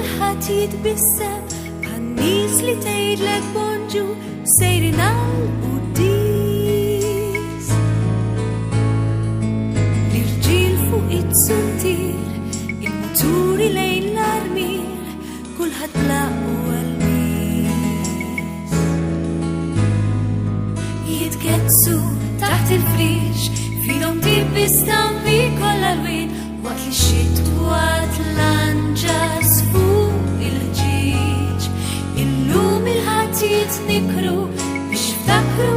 il-ħatit bissem bħan-nies li tgħidlek bonġu sejrin għall-qudies. L-irġiel fuq it-suntir, il-muturi lejn l-armir, kulħadd laqgħu għall-nies. Jitkezzu taħt il-friġ, fidhom tibbi stampi kollha l-wien, waqt li xitwa tlanġas fuq il-ġiġ. Illum il-ħadd jitnikru biex jiftakru